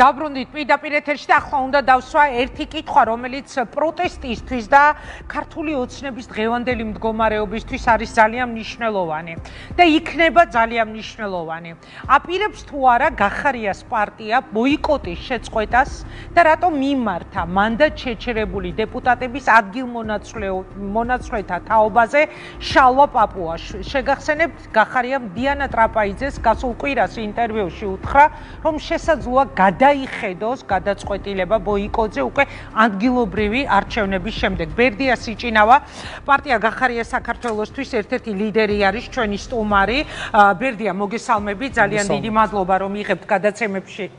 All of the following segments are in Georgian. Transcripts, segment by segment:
დაბრუნდით პირდაპირ ეთერში და ახლა უნდა დავსვა ერთი კითხვა, რომელიც პროტესტისთვის და ქართული ოცნების დღევანდელი მდგომარეობისთვის არის ძალიან მნიშვნელოვანი და იქნება ძალიან მნიშვნელოვანი. აპირებს თუ არა გახარიას პარტია ბოიკოტის შეწყვეტას და რატომ მიმართა მანდატ შეჩერებული დეპუტატების ადგილმონაცვლეთა თაობაზე შალვა პაპუაშვილი. შეგახსენებთ, გახარიამ დიანა ტრაპაიძეს გასულ კვირას ინტერვიუში უთხრა, რომ შესაძლოა გადაიხედოს გადაწყვეტილება ბოიკოტზე უკვე ადგილობრივი არჩევნების შემდეგ. ბერდია სიჭინავა, პარტია გახარია საქართველოსთვის ერთ-ერთი ლიდერი არის, ჩვენი სტუმარი. ბერდია, მოგესალმები, ძალიან დიდი მადლობა, რომ იღებთ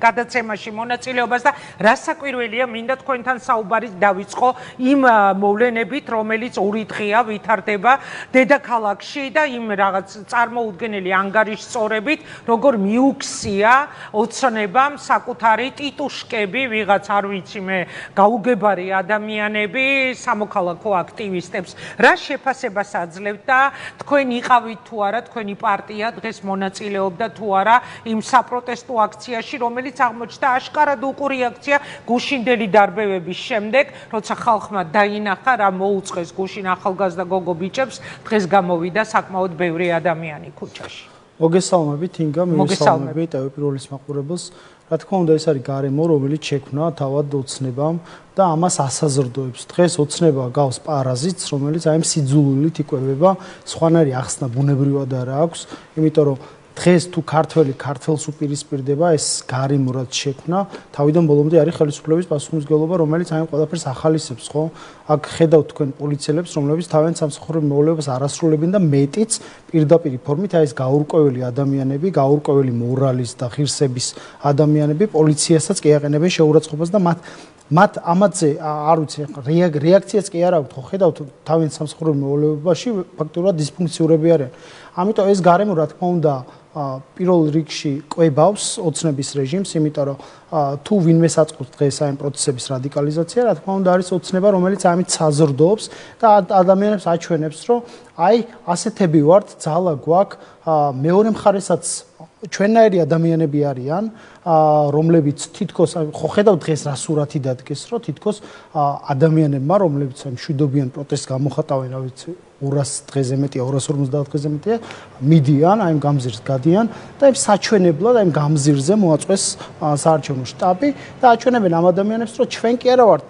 გადაცემაში მონაწილეობას და რასაკვირველია, მინდა თქვენთან საუბარი დავიწყო იმ მოვლენებით, რომელიც ორი დღეა ვითარდება დედაქალაქში და იმ რაღაც წარმოუდგენელი ანგარიშსწორებით, როგორ მიუქსია ოცნებამ საკუთარი ტიტუშკები, ვიღაც არ ვიცი მე, გაუგებარი ადამიანები, სამოქალაქო აქტივისტებს. რა შეფასებას აძლევთ და თქვენ იყავით თუ არა, თქვენი პარტია დღეს მონაწილეობდა თუ არა იმ საპროტესტო აქციაში, რომელიც აღმოჩნდა აშკარად უყური აქცია გუშინდელი დარბევების შემდეგ, როცა ხალხმა დაინახა, რა მოუწყეს გუშინ ახალგაზრდა გოგო ბიჭებს, დღეს გამოვიდა საკმაოდ ბევრი ადამიანი ქუჩაში. მოგესალმებით, ინგა, მოგესალმებით პირველის მაყურებელს. რა თქმა უნდა, ეს არის გარემო, რომელიც შექმნა თავად ოცნებამ და ამას ასაზრდოებს. დღეს ოცნება გავს პარაზიტს, რომელიც აი ამ სიძულვილით იკვებება, სხვანაირი ახსნა ბუნებრივად არ აქვს, იმიტომ რომ დღეს თუ ქართველს უპირისპირდება ეს გარემო, რაც შექმნა, თავიდან ბოლომდე არის ხელისუფლების პასუხისმგებლობა, რომელიც აი ამ ყველაფერს ახალისებს, ხო? აქ ხედავთ თქვენ პოლიციელებს, რომლებიც თავიანთ სამსახურებრივ მოვალეობას არ ასრულებენ და მეტიც პირდაპირ ფორმით აი ეს გაურკვეველი ადამიანები, გაურკვეველი მორალის და ღირსების ადამიანები პოლიციასაც კი აყენებენ შეურაცხყოფას და მათ ამაზე არ ვიცი, რეაქციაც კი არ აქვთ, ხო ხედავთ თავიანთ სამსახურებრივ მოვალეობაში ფაქტობრივად დისფუნქციურები არიან. ამიტომ ეს გარემო რა თქმა უნდა პირველ რიგში კვებავს ოცნების რეჟიმს, იმიტომ რომ თუ ვინმე საწყობს დღეს აი ამ პროცესების რადიკალიზაცია, რა თქმა უნდა არის ოცნება, რომელიც ამით საზრდოობს და ადამიანებს აჩვენებს, რომ აი ასეთები ვართ, ძალა გვაქვს, მეორე მხარესაც ჩვენნაირი ადამიანები არიან, რომლებიც თითქოს ხო ხედავთ დღეს რა სურათი დადგეს, რომ თითქოს ადამიანებმა, რომლებიც მშვიდობიან პროტესტს გამოხატავენ, რა ვიცი 200 დღეზე მეტია, 250 დღეზე მეტია, მიდიან, აი ამ გამზირს გადიან და იმ საჩვენებლად, აი ამ გამზირზე მოაწყვეს საარჩევნო შტაბი და აჩვენებენ ამ ადამიანებს, რომ ჩვენ კი არა ვართ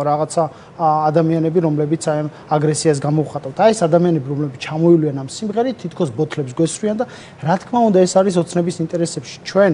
რაღაცა ადამიანები, რომლებიც აი ამ აგრესიას გამოვხატავთ. აი ეს ადამიანები, რომლებიც ჩამოივლიან ამ სიმღერით, თითქოს ბოთლებს გვესვრიან და რა თქმა უნდა, ეს არის ოცნების ინტერესებში. ჩვენ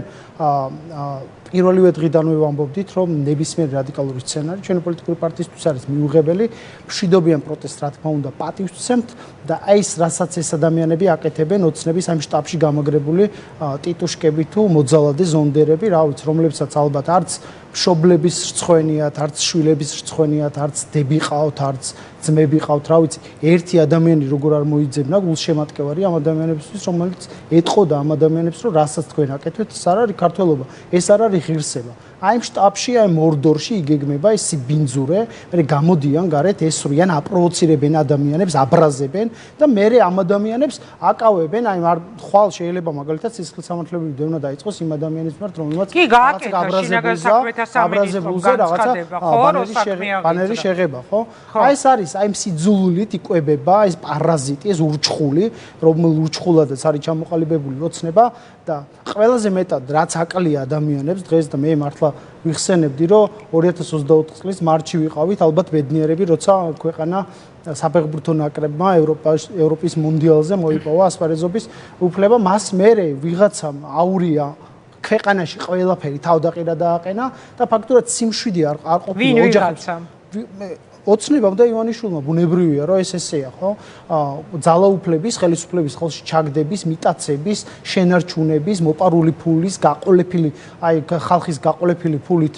პირველივე დღიდანვე ვამბობდით, რომ ნებისმიერ რადიკალური სცენარი ჩვენი პოლიტიკური პარტიისთვის არის მიუღებელი, მშვიდობიან პროტესტს რა თქმა უნდა პატივს ვცემთ და აი ეს რასაც ეს ადამიანები აკეთებენ ოცნების ამ შტაბში გამაგრებული ტიტუშკები თუ მოძალადე ზონდერები, რა ვიცი, რომლებსაც ალბათ არც მშობლების რცხვენიათ, არც შვილების რცხვენიათ, არც დები ყავთ, არც ძმები ყავთ, რა ვიცი, ერთი ადამიანი როგორ არ მოიძებნა გულშემატკივარი ამ ადამიანებისთვის, რომელიც ეტყოდა ამ ადამიანებს, რომ რასაც თქვენ აკეთებთ, ეს არ არის ქართველობა, ეს არ არის ღირსება. აი ამ შტაბში, აი მორდორში იგეგმება ეს ბინძურე, მე გამოდიან გარეთ, ესვრიან, აპროვოცირებენ ადამიანებს, აბრაზებენ და მე ამ ადამიანებს აკავებენ, აი ხვალ შეიძლება მაგალითად სისხლისამართლებელი დევნა დაიწყოს იმ ადამიანის მიმართ, რომელმაც აბრაზებულზე რაღაცა ბანერი შეღება, ხო? აი ეს არის, აი ამ სიძულვილით იკვებება ეს პარაზიტი, ეს ურჩხული, რომელ ურჩხულადაც არის ჩამოყალიბებული ოცნება და ყველაზე მეტად რაც აკლია ადამიანებს დღეს და მე მართლა ვიხსენებდი, რომ 2024 წლის მარტში ვიყავით, ალბათ ბედნიერები, როცა ქვეყანა საფეხბურთო ნაკრებმა ევროპის მუნდიალზე მოიპოვა ასპარეზობის უფლება, მას მერე ვიღაცამ აურია ქვეყანაში ყველაფერი თავდაყირა დააყენა და ფაქტურად სიმშვიდე არ ყოფილა ოჯახებში. ოცნებამ და ივანიშვილმა ბუნებრივია, რომ ეს ესეა, ხო? ძალაუფლების, ხელისუფლების ხელში ჩაგდების, მიტაცების, შენარჩუნების, მოპარული ფულის, გაყოლებული, აი ხალხის გაყოლებული ფულით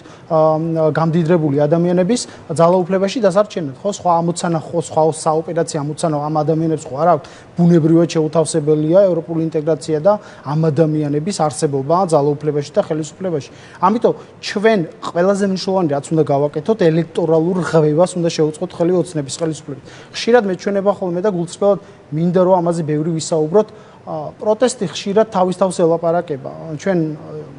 გამდიდრებული ადამიანების ძალაუფლებაში დასარჩენად, ხო? სხვა ამოცანა, სხვა საოპერაციო ამოცანა ამ ადამიანებს ხო არ აქვს? ბუნებრივად შეუთავსებელია ევროპული ინტეგრაცია და ამ ადამიანების არსებობა ძალაუფლებაში და ხელისუფლებაში. ამიტომ ჩვენ ყველაზე მნიშვნელოვანი რაც უნდა გავაკეთოთ, ელექტორალურ ღვევას უნდა შეუწყოთ ხელი ოცნების ხელისუფლებით. ხშირად მეჩვენება ხოლმე და გულწრფელად მინდა რომ ამაზე ბევრი ვისაუბროთ, პროტესტი ხშირად თავის-თავს ელაპარაკება.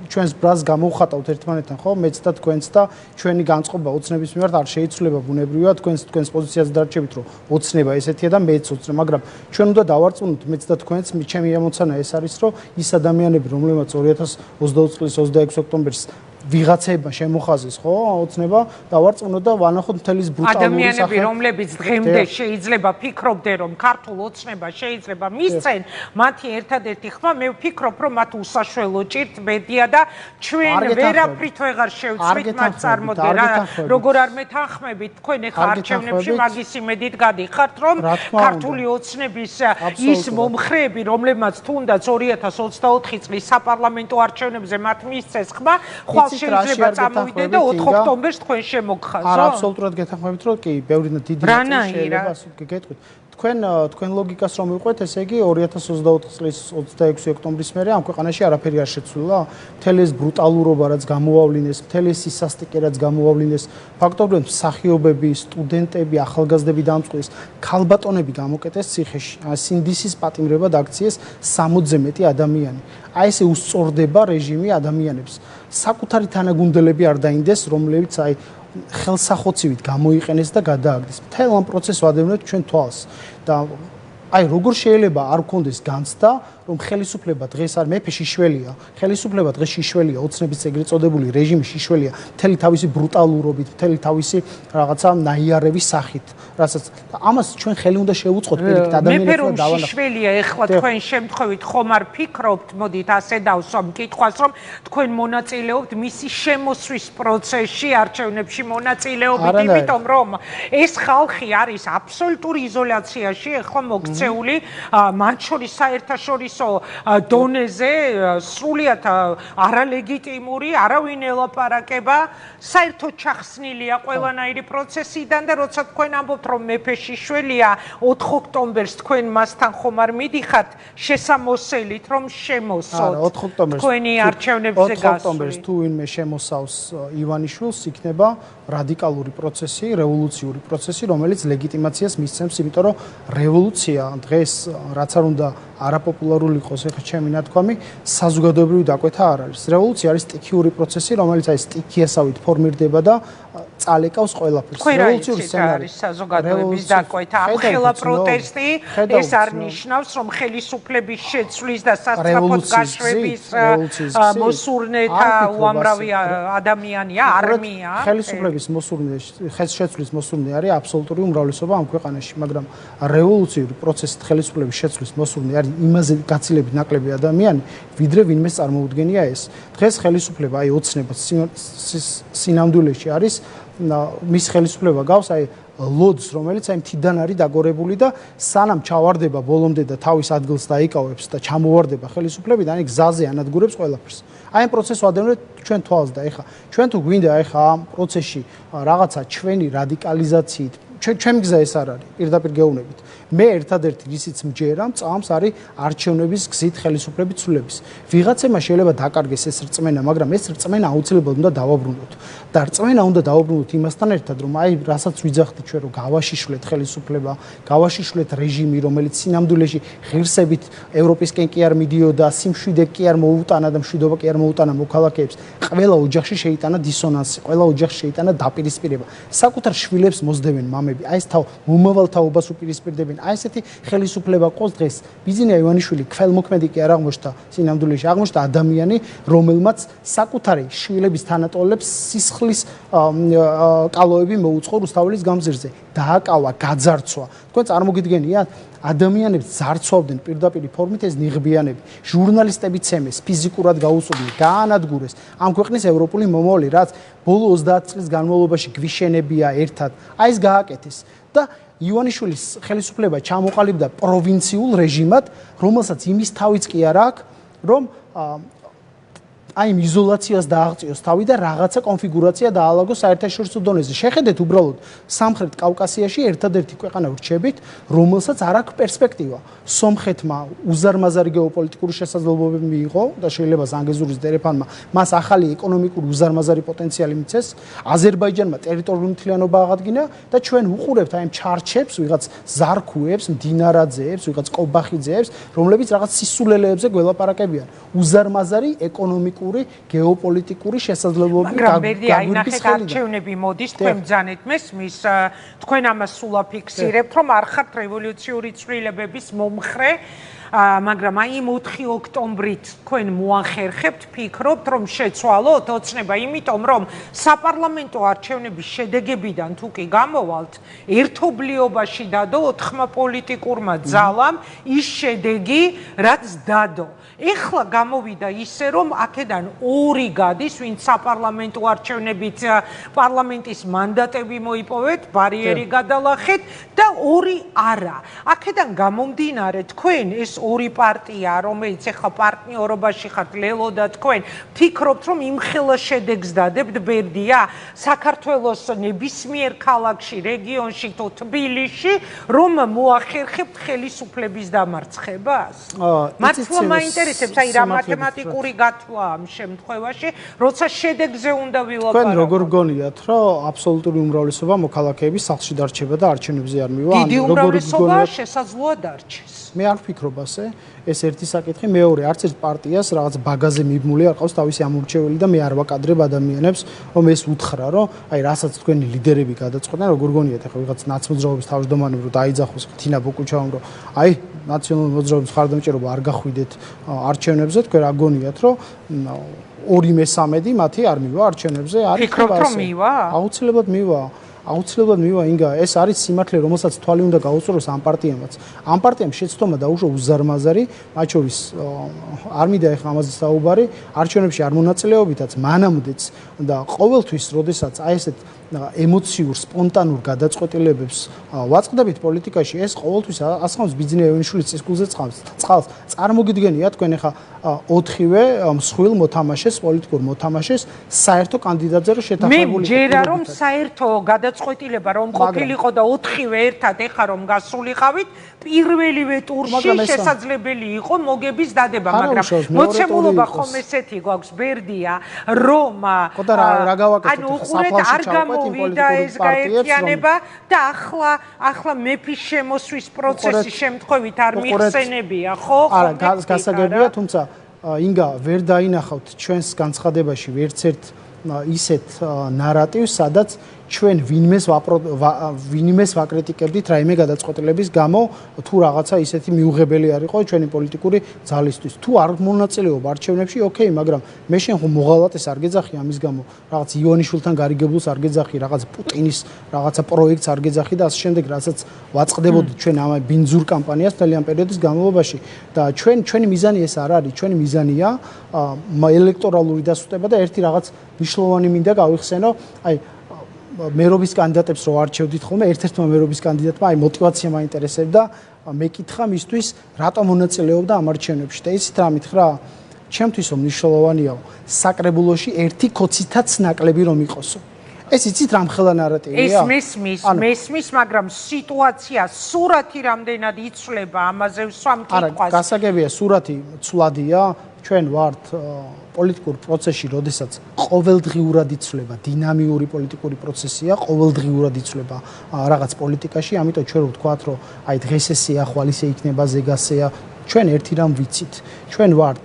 ჩვენს ბრალს გამოვხატავთ ერთმანეთთან, ხო? მეც და თქვენც და ჩვენი განწყობა ოცნების მიმართ არ შეიცვლება ბუნებრივია, თქვენს პოზიციაზე დარჩებით, რომ ოცნება ესეთია და მეც ოცნება, მაგრამ ჩვენ უნდა დავარწმუნოთ მეც და თქვენც, ჩემი ამოცანა ეს არის, რომ ის ადამიანები, რომლებმაც 2020 წლის 26 ოქტომბერს ვიღაცებმა შემოხაზეს, ხო, ოცნება, დავარწმუნოთ და ვანახოთ მთელი ბრუტალური ადამიანები, რომლებიც დღემდე შეიძლება ფიქრობდნენ, რომ ქართულ ოცნება შეიძლება მისცენ, მათი ერთადერთი ხმა, მე ვფიქრობ, რომ მათ უსაშველო ჭირთ მედია და ჩვენ ვერაფრით ვეღარ შევცვლით მათ წარმოდგენ. როგორ არ მეთანხმებით, თქვენ ახლა არჩევნებში მაგის იმედით გადიხართ, რომ ქართული ოცნების ის მომხრეები, რომლებმაც თუნდაც 2024 წლის საპარლამენტო არჩევნებზე მათ მისცეს ხმა, შეიძლება წამოვიდე და 4 ოქტომბერს თქვენ შემოგხაზო? არა, აბსოლუტურად გეთანხმებით, რომ კი, ბევრი და დიდი ნაწილი შეიძლება ასე გეტყვით. თქვენ ლოგიკას რომ ვიყვეთ, ესე იგი 2024 წლის 26 ოქტომბრის მერე ამ ქვეყანაში არაფერი არ შეცვლილა. მთელი ეს ბრუტალურობა, რაც გამოავლინეს, მთელი ეს სისასტიკე, რაც გამოავლინეს, ფაქტობრივად მსახიობები, სტუდენტები, ახალგაზრდები დამწყვილეს, ქალბატონები გამოკეტეს ციხეში. სინდისის პატიმრებად აქციეს 60-ზე მეტი ადამიანი. აი ესე უსწორდება რეჟიმი ადამიანებს. საკუთარი თანაგუნდელები არ დაინდეს, რომლებიც აი ხელსახოცივით გამოიყენეს და გადააგდეს. მთელ ამ პროცესს ვადევნებთ ჩვენ თვალს და აი როგორ შეიძლება არ გქონდეს განცდა, რომ ხელისუფლება დღეს არ მეფე შიშველია, ხელისუფლება დღეს შიშველია, ოცნების ეგრეთ წოდებული რეჟიმი შიშველია, მთელი თავისი ბრუტალურობით, მთელი თავისი რაღაცა ნაიარების სახით, რასაც ამას ჩვენ ხელი უნდა შევუწყოთ პირიქით ადამიანებს და დავანახოთ. შიშველია ეხლა თქვენ შემთხვევით ხომ არ ფიქრობთ, მოდით ასე დავსვამ კითხვას, რომ თქვენ მონაწილეობთ მისი შემოსვლის პროცესში, არჩევნებში მონაწილეობით, იმიტომ რომ ეს ხალხი არის აბსოლუტური იზოლაციაში ეხლა მოქცეული, მათ შორის საერთაშორისო დონეზე სრულიად არალეგიტიმური, არავინ ელაპარაკება, საერთოდ ჩახსნილია ყველანაირი პროცესიდან და როცა თქვენ ამბობთ, რომ მეფე შიშველია, 4 ოქტომბერს თქვენ მასთან ხომ არ მიდიხართ შესამოსელით, რომ შემოსოთ თქვენი არჩევნებზე გასული. 4 ოქტომბერს თუ ვინმე შემოსავს ივანიშვილს, იქნება რადიკალური პროცესი, რევოლუციური პროცესი, რომელიც ლეგიტიმაციას მისცემს, იმიტომ რომ რევოლუცია დღეს რაც არ უნდა არაპოპულარული იყოს, ეხლა ჩემი ნათქვამი, საზოგადოებრივი დაკვეთა არ არის. რევოლუცია არის სტიქიური პროცესი, რომელიც აი სტიქიასავით ფორმირდება და წალეკავს ყველაფერს. რევოლუციური სცენარი არის საზოგადოების დაკვეთა, ამხელა პროტესტი, ეს არ ნიშნავს, რომ ხელისუფლების შეცვლის და სასწრაფოდ გაშვების მოსურნეთა უამრავი ადამიანია, არმია. ხელისუფლების შეცვლის მოსურნე არის აბსოლუტური უმრავლესობა ამ ქვეყანაში, მაგრამ რევოლუციური პროცესით ხელისუფლების შეცვლის მოსურნე არის იმაზე გაცილებით ნაკლები ადამიანი, ვიდრე ვინმეს წარმოუდგენია ეს. დღეს ხელისუფლება აი ოცნება სინამდვილეში არის მის ხელისუფლება გავს აი ლოდს, რომელიც აი მთიდან არის დაგორებული და სანამ ჩავარდება ბოლომდე და თავის ადგილს დაიკავებს და ჩამოვარდება ხელისუფლებიდან, აი გზაზე ანადგურებს ყველაფერს. აი ამ პროცესს ვადევნებთ ჩვენ თვალს და ეხა ჩვენ თუ გვინდა ეხა ამ პროცესში რაღაცა ჩვენი რადიკალიზაციით ჩემი გზა ეს არ არის, პირდაპირ გეუბნებით. მე ერთადერთი რისიც მჯერა წამს არის არჩევნების გზით ხელისუფლების ცვლილების. ვიღაცემა შეიძლება დაკარგეს ეს რწმენა, მაგრამ ეს რწმენა აუცილებლად უნდა დავაბრუნოთ. და რწმენა უნდა დავაბრუნოთ იმასთან ერთად, რომ აი რასაც ვიძახდით ჩვენ, რომ გავაშიშვლეთ ხელისუფლება, გავაშიშვლეთ რეჟიმი, რომელიც სინამდვილეში ღირსებით ევროპისკენ კი არ მიდიოდა, სიმშვიდე კი არ მოუტანა და მშვიდობა კი არ მოუტანა მოქალაქეებს. ყველა ოჯახში შეიტანა დისონანსი, ყველა ოჯახში შეიტანა დაპირისპირება. საკუთარ შვილებს მოსდევენ მამები, აი ეს მომავალ თაობას უპირისპირდებენ. აი ესეთი ხელისუფლება ყოს დღეს. ბიზნია ივანიშვილი ქველმოქმედი კი არ აღმოჩნდა სინამდვილეში, აღმოჩნდა ადამიანი, რომელმაც საკუთარი შვილების თანატოლებს სისხლის კალოები მოუწყო რუსთაველის გამზირზე. დააკავა, გაძარცვა. თქვენ წარმოგიდგენიათ? ადამიანებს ძარცვავდნენ პირდაპირ ფორმით ეს ნიღბიანები. ჟურნალისტები ცემეს, ფიზიკურად გაუსწორდნენ, გაანადგურეს ამ ქვეყნის ევროპული მომავალი, რაც ბოლო 30 წლის განმავლობაში გვიშენებია ერთად. აი ეს გააკეთეს და ივანიშვილის ხელისუფლება ჩამოყალიბდა პროვინციულ რეჟიმად, რომელსაც იმის თავიც კი არ აქვს, რომ აი იმ იზოლაციას დააღწიოს თავი და რაღაცა კონფიგურაცია დაალაგოს საერთაშორისო დონეზე. შეხედეთ უბრალოდ სამხრეთ კავკასიაში ერთადერთი ქვეყანა ვრჩებით, რომელსაც არ აქვს პერსპექტივა. სომხეთმა უზარმაზარი გეოპოლიტიკური შესაძლებლობები მიიღო და შეიძლება ზანგეზურის დერეფანმა მას ახალი ეკონომიკური უზარმაზარი პოტენციალი მიცეს. აზერბაიჯანმა ტერიტორიული მთლიანობა აღადგინა და ჩვენ უყურებთ აი ამ ჩარჩებს, ვიღაც ზარქუებს, მდინარაძეებს, ვიღაც კობახიძეებს, რომლებიც რაღაც სისულელეებზე გველაპარაკებიან. უზარმაზარი ეკონომიკური, გეოპოლიტიკური შესაძლებლობები გაგვირბის ხელიდან. არჩევნები მოდის, თქვენ ბრძანეთ მესმის, თქვენ ამას სულ აფიქსირებთ, რომ არ ხართ რევოლუციური ცვლილებების მომხრე. მაგრამ აი იმ 4 ოქტომბრით თქვენ მოახერხებთ, ფიქრობთ, რომ შეცვალოთ ოცნება, იმიტომ რომ საპარლამენტო არჩევნების შედეგებიდან თუ კი გამოვალთ, ერთობლიობაში დადო 4 პოლიტიკურმა ძალამ ის შედეგი, რაც დადო. ეხლა გამოვიდა ისე, რომ აქედან 2 გადის, ვინც საპარლამენტო არჩევნებით პარლამენტის მანდატები მოიპოვეთ, ბარიერი გადალახეთ და 2 არა. აქედან გამომდინარე, თქვენ ეს 2 პარტია, რომელიც ეხლა პარტნიორობაში ხართ, ლელო და თქვენ, ფიქრობთ, რომ იმხელა შედეგს დადებთ ბერდია საქართველოს ნებისმიერ ქალაქში, რეგიონში თუ თბილისში, რომ მოახერხებთ ხელისუფლების დამარცხებას? მართლა მაინტერესებს აი რა მათემატიკური გათვლა ამ შემთხვევაში, როცა შედეგზე უნდა ვილაპარაკოთ. თქვენ როგორ გონიათ, რომ აბსოლუტური უმრავლესობა მოქალაქეების სახლში დარჩება და არჩევნებზე არ მივა? დიდი უმრავლესობა შესაძლოა დარჩეს. მე არ ვფიქრობ ასე. ეს ერთი საკითხი, მეორე, არც ერთ პარტიას რაღაც ბაგაზე მიბმული არ ყავს თავისი ამორჩეველი და მე არ ვაკადრებ ადამიანებს, რომ ეს უთხრა, რომ აი რასაც თქვენი ლიდერები გადაწყვეტენ, როგორ გონიათ, ახლა ვიღაც ნაცმოძრაობის თავმჯდომარემ რომ დაიძახოს თინა ბოკუჩავამ, რომ აი ნაციონალური მოძრაობის მხარდამჭერობა არ გახვიდეთ არჩევნებზე, თქვენ რა გონიათ, რომ 2/3 მათი არ მივა არჩევნებზე? არის ფიქრობთ, რომ მივა? აუცილებლად მივა. აუცილებლად მივა ინგა, ეს არის სიმართლე, რომელსაც თვალი უნდა გაუწუროს ამ პარტიამაც. ამ პარტიამ შეცდომა დაუშვა უზარმაზარი, მათ შორის არ მინდა ეხლა ამაზე საუბარი, არჩევნებში არ მონაწილეობითაც, მანამდეც და ყოველთვის, როდესაც აი ესეთ ემოციურ, სპონტანურ გადაწყვეტილებებს ვაწყდებით პოლიტიკაში, ეს ყოველთვის ასხამს ბიძინა ევენიშვილის წისქვილზე წყალს. წარმოგიდგენია თქვენ ეხლა 4-ვე მსხვილ მოთამაშეს, პოლიტიკურ მოთამაშეს საერთო კანდიდატზე რომ შეთანხმებული მე ჯერა რომ საერთო გადაწყვეტილება რომ ყოფილიყო და 4-ვე ერთად ეხა რომ გასულიყავით, პირველივე ტურში შესაძლებელი იყო მოგების დადება, მაგრამ მოცემულობა ხომ ესეთი გვაქვს ბერდია, რომ ანუ უყურეთ არ გამოვიდა ეს გაერთიანება და ახლა მეფის შემოსვის პროცესი შემთხვევით არ მიხსენებია, ხო? არა, გასაგებია, თუმცა ინგა ვერ დაინახავთ ჩვენს განცხადებაში ვერც ერთ ისეთ ნარატივს, სადაც ჩვენ ვინმეს ვაკრიტიკებდით რაიმე გადაწყვეტილების გამო, თუ რაღაცა ისეთი მიუღებელი არ იყო ჩვენი პოლიტიკური ძალისთვის. თუ არ მონაწილეობ არჩევნებში, ოკეი, მაგრამ მე შენ ხომ მოღალატეს არ გეძახი ამის გამო, რაღაც ივანიშვილთან გარიგებულს არ გეძახი, რაღაც პუტინის რაღაცა პროექტს არ გეძახი და ასე შემდეგ, რასაც ვაწყდებოდით ჩვენ ამ ბინძურ კამპანიას მთელი პერიოდის განმავლობაში და ჩვენი მიზანი ეს არ არის, ჩვენი მიზანია ელექტორალური დასუსტება და ერთი რაღაც მნიშვნელოვანი მინდა გავიხსენო, აი მერობის კანდიდატებს რო არჩევდით ხოლმე, ერთ-ერთმა მერობის კანდიდატმა აი мотиваცია მაინტერესებდა, მეკითხა მისთვის, რატომ მონაწილეობდა ამ არჩევნებში და ისიც რა მითხრა, ჩემთვის მნიშვნელოვანია საკრებულოში ერთი ქოცითაც ნაკლები რომ იყოსო. ეს იცით რამხელა ნარატივია? მესმის, მაგრამ სიტუაცია, სურათი რამდენად იცვლება ამაზე ვსვამ კითხვას. არა, გასაგებია, სურათი ცვლადია, ჩვენ ვართ პოლიტიკურ პროცესში, როდესაც ყოველდღიურად იცვლება, დინამიური პოლიტიკური პროცესია, ყოველდღიურად იცვლება რაღაც პოლიტიკაში, ამიტომ ჩვენ ვთქვათ, რომ აი დღეს ესეა, ხვალ ისე იქნება, ზეგასეა, ჩვენ ერთი რამ ვიცით. ჩვენ ვართ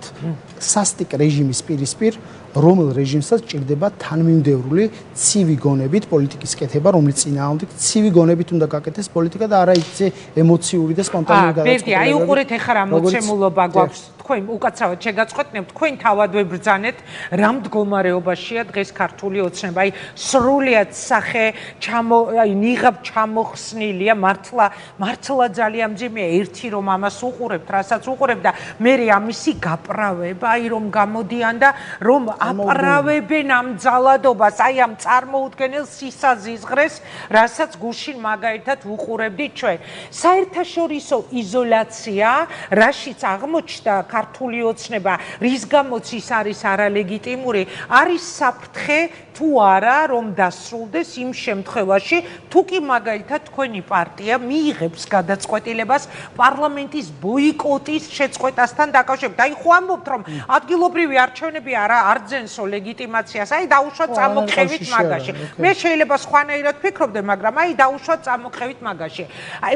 სასტიკ რეჟიმის პირისპირ, რომელ რეჟიმსაც ჭირდება თანმიმდევრული ცივი გონებით პოლიტიკის კეთება, რომლის წინააღმდეგ ცივი გონებით უნდა გაკეთდეს პოლიტიკა და არა ისე ემოციური და სპონტანური გადაწყვეტილებები. აი უყურეთ ეხლა რა მოცემულობა გვაქვს. თქვენ უკაცრავად შეგაწყვეტნებთ, თქვენ თავად ვებრძანეთ, რა მდგომარეობაშია დღეს ქართული ოცნება. აი სრულიად სახე აი ნიღაბ ჩამოხსნილია, მართლა ძალიან მძიმეა ერთი რომ ამას უყურებთ, რასაც უყურებთ და მე ამისი გაправება, აი რომ გამოდიან და რომ აპრავებენ ამ ძალადობას, აი ამ წარმოუდგენელ სისაზიზღრეს, რასაც გუშინ მაგალითად უყურებდით ჩვენ. საერთაშორისო იზოლაცია, რაშიც აღმოჩნდა ქართული ოცნება, რის გამოც ის არის არალეგიტიმური, არის საფრთხე თუ არა რომ დასრულდეს იმ შემთხვევაში, თუ კი მაგალითად თქვენი პარტია მიიღებს გადაწყვეტილებას პარლამენტის ბოიკოტის შეწყვეტასთან დაკავშირებით. აი ხო ამბობთ რომ ადგილობრივი არჩევნები არ ძენსო ლეგიტიმაციას, აი დაუშვათ წამოყევით მაგაში. მე შეიძლება სხვანაირად ვფიქრობდე, მაგრამ აი დაუშვათ წამოყევით მაგაში. აი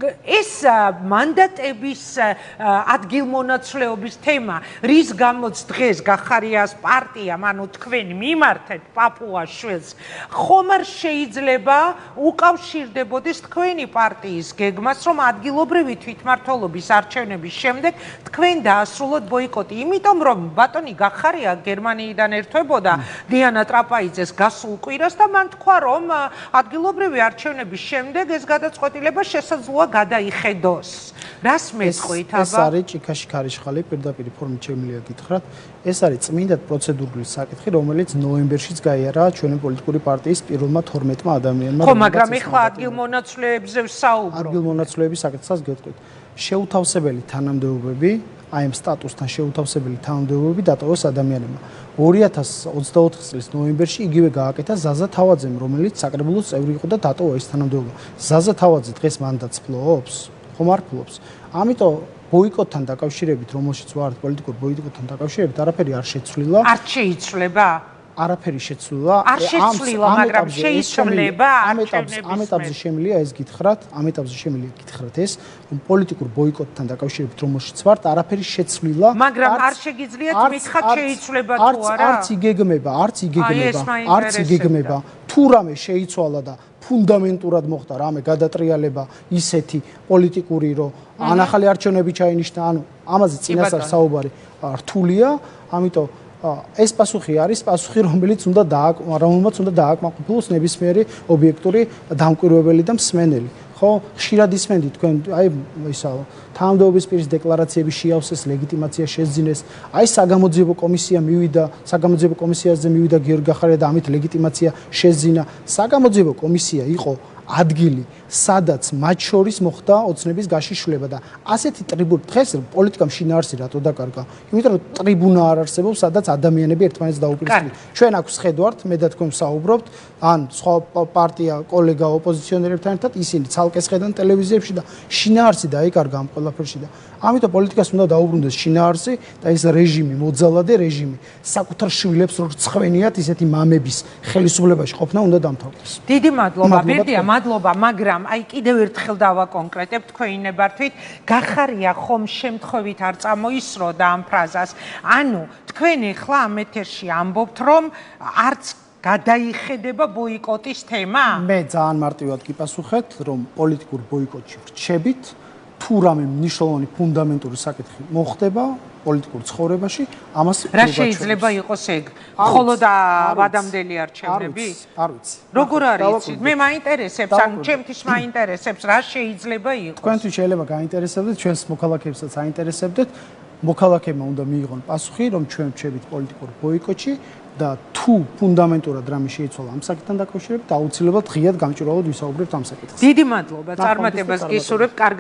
ეს მანდატების ადგილმონაცვლეობის თემა, რის გამოც დღეს გახარიას პარტიამ, ანუ თქვენ მიმართეთ პაპუას შვილს, ხომ არ შეიძლება უკავშირდებოდეს თქვენი პარტიის გეგმას, რომ ადგილობრივი თვითმმართველობის არჩევნების შემდეგ თქვენ დაასრულოთ ბოიკოტი, იმიტომ რომ ბატონი გახარია გერმანიიდან ერთვებოდა დიანა ტრაპაიძეს გასულ კვირას და მან თქვა, რომ ადგილობრივი არჩევნების შემდეგ ეს გადაწყვეტილება შესაძლოა გადაიხედოს. რას მეტყვით, აბა? ეს არის ჭიქაში ქარიშხალი, პირდაპირ ფორმით შემიძლია გითხრათ. ეს არის წმინდად პროცედურული საკითხი, რომელიც ნოემბერშიც გაიარა ჩვენი პოლიტიკური პარტიის პირველმა 12-მა ადამიანმა. ხო, მაგრამ ეხლა ადგილმონაცვლეებზე ვსაუბრობ. ადგილმონაცვლეების საკითხსაც გეტყვით. შეუთავსებელი თანამდებობები, აი ამ სტატუსთან შეუთავსებელი თანამდებობები დატოვეს ადამიანებმა. 2024 წლის ნოემბერში იგივე გააკეთა ზაზა თავაძემ, რომელიც საკრებულოს წევრი იყო და დატოვა ეს თანამდებობა. ზაზა თავაძე დღეს მანდატს ფლობს, ხომ არ ფლობს? ამიტომ ბოიკოტთან დაკავშირებით, რომელშიც ვართ პოლიტიკურ ბოიკოტთან დაკავშირებით, არაფერი არ შეცვლილა. არ შეიცვლება? არაფერი შეცვლილა. არ შეცვლილა, მაგრამ შეიცვლება. ამ ეტაპზე შემიძლია ეს გითხრათ, ეს, რომ პოლიტიკურ ბოიკოტთან დაკავშირებით, რომელშიც ვართ, არაფერი შეცვლილა. მაგრამ არ შეგიძლიათ მითხრათ შეიცვლება თუ არა? არც იგეგმება. თუ რამე შეიცვალა და ფუნდამენტურად მოხდა რამე გადატრიალება ისეთი პოლიტიკური, რომ ან ახალი არჩევნები ჩაინიშნა, ანუ ამაზე წინასწარ საუბარი რთულია, ამიტომ ეს პასუხი არის პასუხი, რომელმაც უნდა დააკმაყოფილოს ნებისმიერი ობიექტური დამკვირვებელი და მსმენელი. ხო, ხშირად ისმენდი თქვენ, აი ისა თანამდებობის პირის დეკლარაციები შეავსეს, ლეგიტიმაცია შეძინეს. აი საგამოძიებო კომისიაზე მივიდა გიორგი გახარია და ამით ლეგიტიმაცია შეძინა. საგამოძიებო კომისია იყო ადგილი, სადაც მათ შორის მოხდა ოცნების გაშიშვლება და ასეთი ტრიბუნა დღეს პოლიტიკამ შინაარსი რატო დაკარგა? იმიტომ რომ ტრიბუნა არ არსებობს, სადაც ადამიანები ერთმანეთს დაუპირისპირდნენ. ჩვენ აქ ვხედავთ, მე და თქვენ ვსაუბრობთ, ან სხვა პარტია, კოლეგა, ოპოზიციონერებთან ერთად ისინი ცალკე ხედავენ ტელევიზიებში და შინაარსი დაიკარგა ამ ყველაფერში და ამიტომ პოლიტიკას უნდა დაუბრუნდეს შინაარსი და ეს რეჟიმი, მოძალადე რეჟიმი, საკუთარ შვილებს რო რცხვენიათ ისეთი მამების ხელისუფლებაში ყოფნა უნდა დამთავრდეს. დიდი მადლობა, ბერდია, მადლობა, მაგრამ აი კიდევ ერთხელ დავაკონკრეტებ თქვენებართვით, გახარია ხომ შემთხვევით არ წამოისროდა ამ ფრაზას. ანუ თქვენ ახლა ამ ეთერში ამბობთ, რომ არც გადაიხედება ბოიკოტის თემა? მე ძალიან მარტივად გიპასუხეთ, რომ პოლიტიკურ ბოიკოტში რჩებით, თუ რამე მნიშვნელოვანი ფუნდამენტური საკითხი მოხდება პოლიტიკურ ცხოვრებაში, ამას რა შეიძლება იყოს ეგ? მხოლოდ ვადამდელი არჩევნები? არ ვიცი. როგორ არის? მე მაინტერესებს, ან ჩემთვის მაინტერესებს, რა შეიძლება იყოს? თქვენთვის შეიძლება გაინტერესებდეთ, ჩვენს მოქალაქეებსაც აინტერესებდეთ. მოქალაქეებმა უნდა მიიღონ პასუხი, რომ ჩვენ ვჩებით პოლიტიკურ ბოიკოტში და თუ ფუნდამენტურად რამე შეიცვალა ამ საკითხთან დაკავშირებით, აუცილებლად ღიად გამჭვირვალედ ვისაუბრებთ ამ საკითხზე. დიდი მადლობა, წარმატებას გისურვებ.